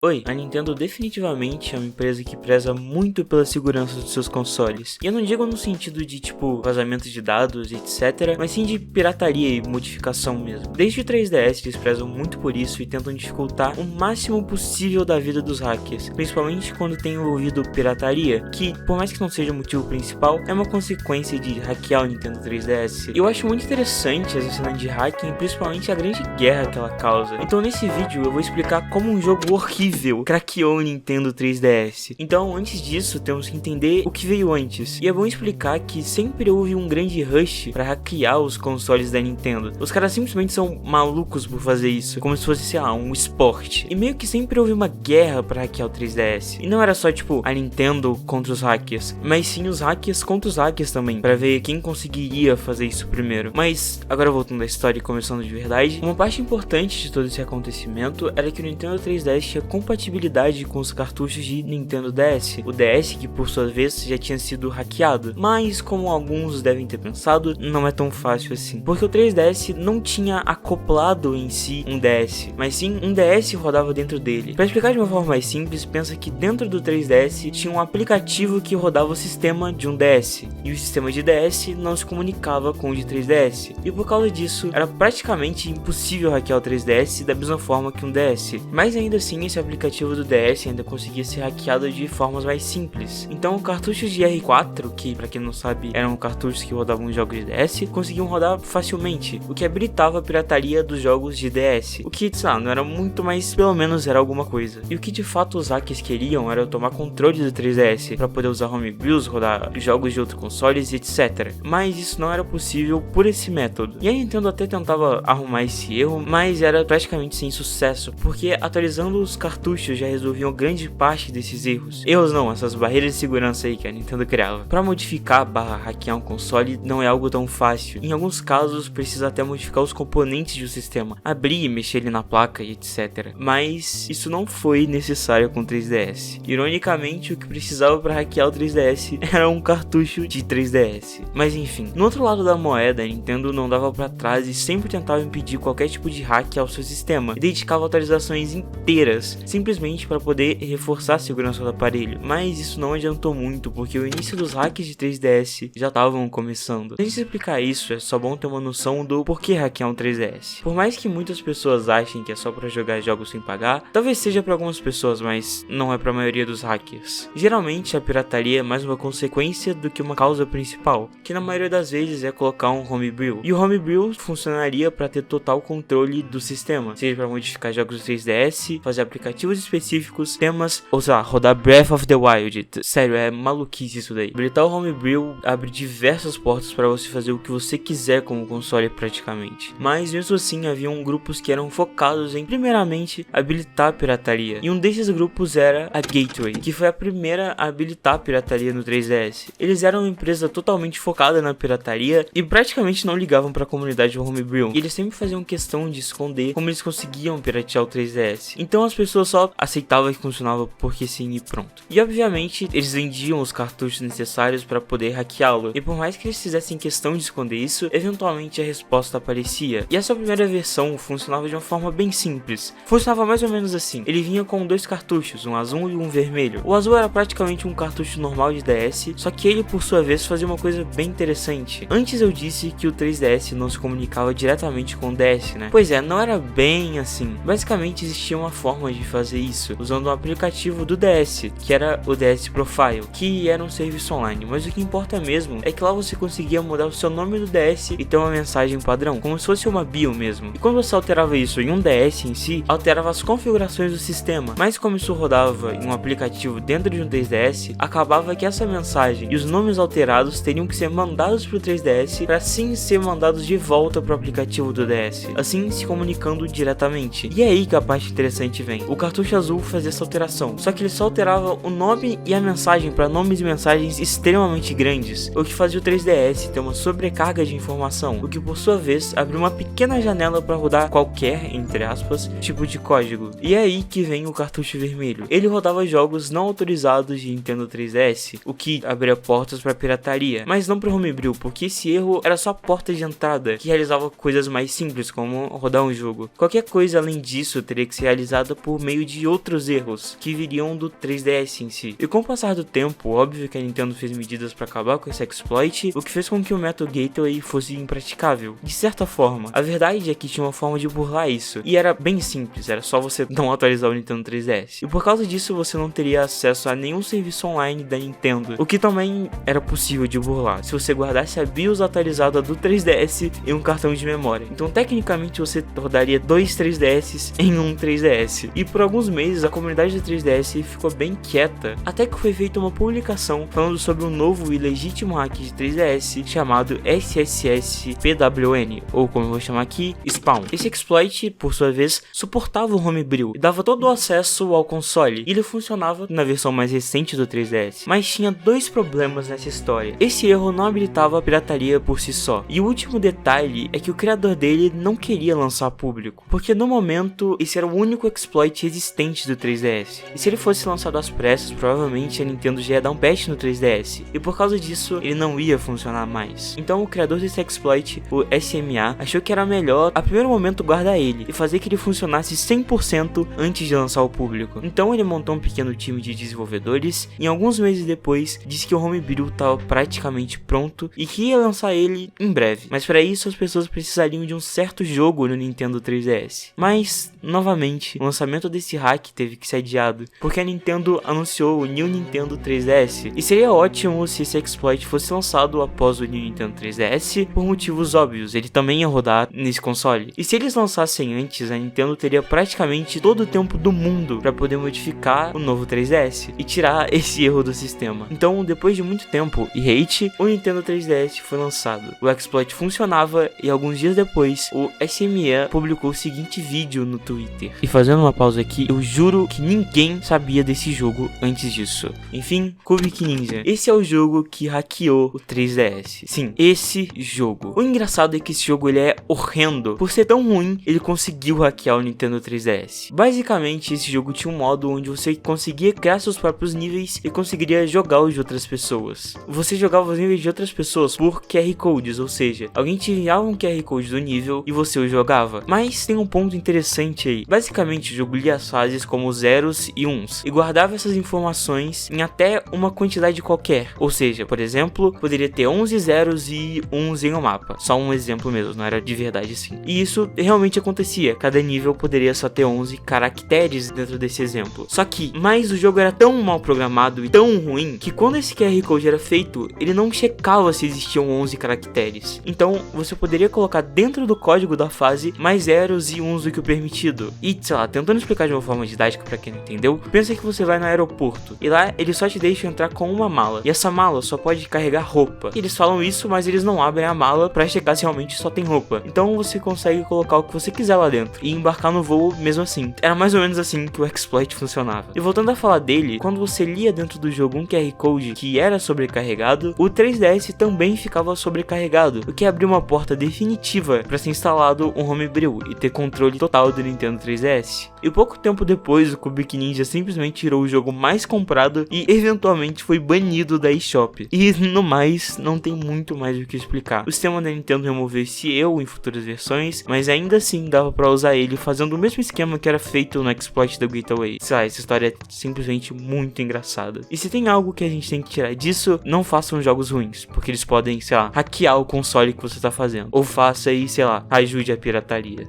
Oi, a Nintendo definitivamente é uma empresa que preza muito pela segurança dos seus consoles. E eu não digo no sentido de tipo vazamento de dados, etc, mas sim de pirataria e modificação mesmo. Desde o 3DS eles prezam muito por isso e tentam dificultar o máximo possível da vida dos hackers, principalmente quando tem envolvido pirataria, que por mais que não seja o motivo principal, é uma consequência de hackear o Nintendo 3DS. E eu acho muito interessante essa cena de hacking, principalmente a grande guerra que ela causa. Então nesse vídeo eu vou explicar como um jogo horrível craqueou o Nintendo 3DS. Então, antes disso, temos que entender o que veio antes. E é bom explicar que sempre houve um grande rush para hackear os consoles da Nintendo. Os caras simplesmente são malucos por fazer isso, como se fosse, sei lá, um esporte. E meio que sempre houve uma guerra para hackear o 3DS. E não era só, tipo, a Nintendo contra os hackers, mas sim os hackers contra os hackers também, para ver quem conseguiria fazer isso primeiro. Mas, agora voltando à história e começando de verdade, uma parte importante de todo esse acontecimento era que o Nintendo 3DS tinha compatibilidade com os cartuchos de Nintendo DS, o DS que por sua vez já tinha sido hackeado, mas como alguns devem ter pensado, não é tão fácil assim, porque o 3DS não tinha acoplado em si um DS, mas sim um DS rodava dentro dele. Para explicar de uma forma mais simples, pensa que dentro do 3DS tinha um aplicativo que rodava o sistema de um DS, e o sistema de DS não se comunicava com o de 3DS, e por causa disso era praticamente impossível hackear o 3DS da mesma forma que um DS, mas ainda assim esse aplicativo do DS ainda conseguia ser hackeado de formas mais simples. Então cartuchos de R4, que para quem não sabe eram cartuchos que rodavam jogos de DS, conseguiam rodar facilmente, o que habilitava a pirataria dos jogos de DS, o que, sei lá, não era muito, mas pelo menos era alguma coisa. E o que de fato os hackers queriam era tomar controle do 3DS para poder usar homebrews, rodar jogos de outros consoles e etc. Mas isso não era possível por esse método. E a Nintendo até tentava arrumar esse erro, mas era praticamente sem sucesso, porque atualizando os cartuchos já resolviam grande parte desses erros. Erros não, essas barreiras de segurança aí que a Nintendo criava. Para modificar / hackear um console não é algo tão fácil. Em alguns casos precisa até modificar os componentes do sistema, abrir e mexer ele na placa e etc. Mas isso não foi necessário com o 3DS. Ironicamente, o que precisava para hackear o 3DS era um cartucho de 3DS. Mas enfim, no outro lado da moeda, a Nintendo não dava para trás e sempre tentava impedir qualquer tipo de hack ao seu sistema e dedicava atualizações inteiras simplesmente para poder reforçar a segurança do aparelho, mas isso não adiantou muito porque o início dos hacks de 3DS já estavam começando. Antes de explicar isso, é só bom ter uma noção do porquê hackear um 3DS. Por mais que muitas pessoas achem que é só para jogar jogos sem pagar, talvez seja para algumas pessoas, mas não é para a maioria dos hackers. Geralmente a pirataria é mais uma consequência do que uma causa principal, que na maioria das vezes é colocar um homebrew. E o homebrew funcionaria para ter total controle do sistema, seja para modificar jogos do 3DS, fazer aplicativos específicos, temas, ou sei lá, rodar Breath of the Wild. Sério, é maluquice isso daí. Habilitar o homebrew abre diversas portas para você fazer o que você quiser com o console praticamente. Mas mesmo assim, haviam grupos que eram focados em, primeiramente, habilitar a pirataria. E um desses grupos era a Gateway, que foi a primeira a habilitar a pirataria no 3DS. Eles eram uma empresa totalmente focada na pirataria e praticamente não ligavam para a comunidade do homebrew. E eles sempre faziam questão de esconder como eles conseguiam piratear o 3DS. Então as pessoas só aceitavam que funcionava porque sim e pronto. E obviamente eles vendiam os cartuchos necessários para poder hackeá-lo. E por mais que eles fizessem questão de esconder isso, eventualmente a resposta aparecia. E essa primeira versão funcionava de uma forma bem simples. Funcionava mais ou menos assim. Ele vinha com dois cartuchos, um azul e um vermelho. O azul era praticamente um cartucho normal de DS, só que ele por sua vez fazia uma coisa bem interessante. Antes eu disse que o 3DS não se comunicava diretamente com o DS, né? Pois é, não era bem assim. Basicamente existia uma forma de fazer isso, usando um aplicativo do DS, que era o DS Profile, que era um serviço online, mas o que importa mesmo é que lá você conseguia mudar o seu nome do DS e ter uma mensagem padrão, como se fosse uma bio mesmo. E quando você alterava isso em um DS em si, alterava as configurações do sistema, mas como isso rodava em um aplicativo dentro de um 3DS, acabava que essa mensagem e os nomes alterados teriam que ser mandados para o 3DS para assim ser mandados de volta para o aplicativo do DS, assim se comunicando diretamente. E é aí que a parte interessante vem. O cartucho azul fazia essa alteração, só que ele só alterava o nome e a mensagem para nomes e mensagens extremamente grandes, o que fazia o 3DS ter uma sobrecarga de informação, o que por sua vez abriu uma pequena janela para rodar qualquer, entre aspas, tipo de código. E é aí que vem o cartucho vermelho. Ele rodava jogos não autorizados de Nintendo 3DS, o que abria portas para pirataria, mas não para homebrew, porque esse erro era só a porta de entrada, que realizava coisas mais simples, como rodar um jogo. Qualquer coisa além disso teria que ser realizada por meio de outros erros que viriam do 3DS em si. E com o passar do tempo, óbvio que a Nintendo fez medidas para acabar com esse exploit, o que fez com que o Metal Gateway fosse impraticável. De certa forma, a verdade é que tinha uma forma de burlar isso, e era bem simples, era só você não atualizar o Nintendo 3DS. E por causa disso você não teria acesso a nenhum serviço online da Nintendo, o que também era possível de burlar, se você guardasse a BIOS atualizada do 3DS em um cartão de memória. Então tecnicamente você rodaria dois 3DS em um 3DS. E por alguns meses a comunidade do 3DS ficou bem quieta, até que foi feita uma publicação falando sobre um novo e legítimo hack de 3DS chamado SSS-PWN, ou como eu vou chamar aqui, Spawn. Esse exploit, por sua vez, suportava o Homebrew e dava todo o acesso ao console, e ele funcionava na versão mais recente do 3DS. Mas tinha dois problemas nessa história. Esse erro não habilitava a pirataria por si só, e o último detalhe é que o criador dele não queria lançar a público, porque no momento esse era o único exploit existente do 3DS, e se ele fosse lançado às pressas, provavelmente a Nintendo já ia dar um patch no 3DS, e por causa disso ele não ia funcionar mais. Então o criador desse exploit, o SMA, achou que era melhor a primeiro momento guardar ele e fazer que ele funcionasse 100% antes de lançar ao público. Então ele montou um pequeno time de desenvolvedores e alguns meses depois disse que o Homebrew estava praticamente pronto e que ia lançar ele em breve. Mas para isso as pessoas precisariam de um certo jogo no Nintendo 3DS. Mas, novamente, o lançamento desse hack teve que ser adiado, porque a Nintendo anunciou o New Nintendo 3DS. E seria ótimo se esse exploit fosse lançado após o New Nintendo 3DS, por motivos óbvios, ele também ia rodar nesse console. E se eles lançassem antes, a Nintendo teria praticamente todo o tempo do mundo para poder modificar o novo 3DS e tirar esse erro do sistema. Então, depois de muito tempo e hate, o Nintendo 3DS foi lançado. O exploit funcionava e alguns dias depois, o SMA publicou o seguinte vídeo no Twitter. E fazendo uma pausa aqui, eu juro que ninguém sabia desse jogo antes disso. Enfim, Cubic Ninja. Esse é o jogo que hackeou o 3DS. Sim, esse jogo. O engraçado é que esse jogo ele é horrendo. Por ser tão ruim, ele conseguiu hackear o Nintendo 3DS. Basicamente, esse jogo tinha um modo onde você conseguia criar seus próprios níveis e conseguiria jogar os de outras pessoas. Você jogava os níveis de outras pessoas por QR Codes, ou seja, alguém te enviava um QR Code do nível e você o jogava. Mas tem um ponto interessante aí. Basicamente, o jogo lia as fases como zeros e uns e guardava essas informações em até uma quantidade qualquer. Ou seja, por exemplo, poderia ter 11 zeros e uns em um mapa. Só um exemplo mesmo, não era de verdade assim. E isso realmente acontecia. Cada nível poderia só ter 11 caracteres dentro desse exemplo. Só que, mas o jogo era tão mal programado e tão ruim que quando esse QR Code era feito, ele não checava se existiam 11 caracteres. Então, você poderia colocar dentro do código da fase mais zeros e uns do que o permitido. E, sei lá, tentando explicar de uma forma didática pra quem não entendeu, pensa que você vai no aeroporto e lá eles só te deixam entrar com uma mala. E essa mala só pode carregar roupa. E eles falam isso, mas eles não abrem a mala pra checar se realmente só tem roupa. Então você consegue colocar o que você quiser lá dentro e embarcar no voo mesmo assim. Era mais ou menos assim que o exploit funcionava. E voltando a falar dele, quando você lia dentro do jogo um QR Code que era sobrecarregado, o 3DS também ficava sobrecarregado, o que abriu uma porta definitiva para ser instalado um Homebrew e ter controle total do Nintendo 3DS. E pouco tempo depois, o Cubic Ninja simplesmente tirou o jogo mais comprado e eventualmente foi banido da eShop. E no mais, não tem muito mais o que explicar. O sistema da Nintendo removeu esse erro em futuras versões, mas ainda assim dava pra usar ele fazendo o mesmo esquema que era feito no exploit da Gateway. Sei lá, essa história é simplesmente muito engraçada. E se tem algo que a gente tem que tirar disso, não façam jogos ruins, porque eles podem, sei lá, hackear o console que você tá fazendo. Ou faça e, sei lá, ajude a pirataria.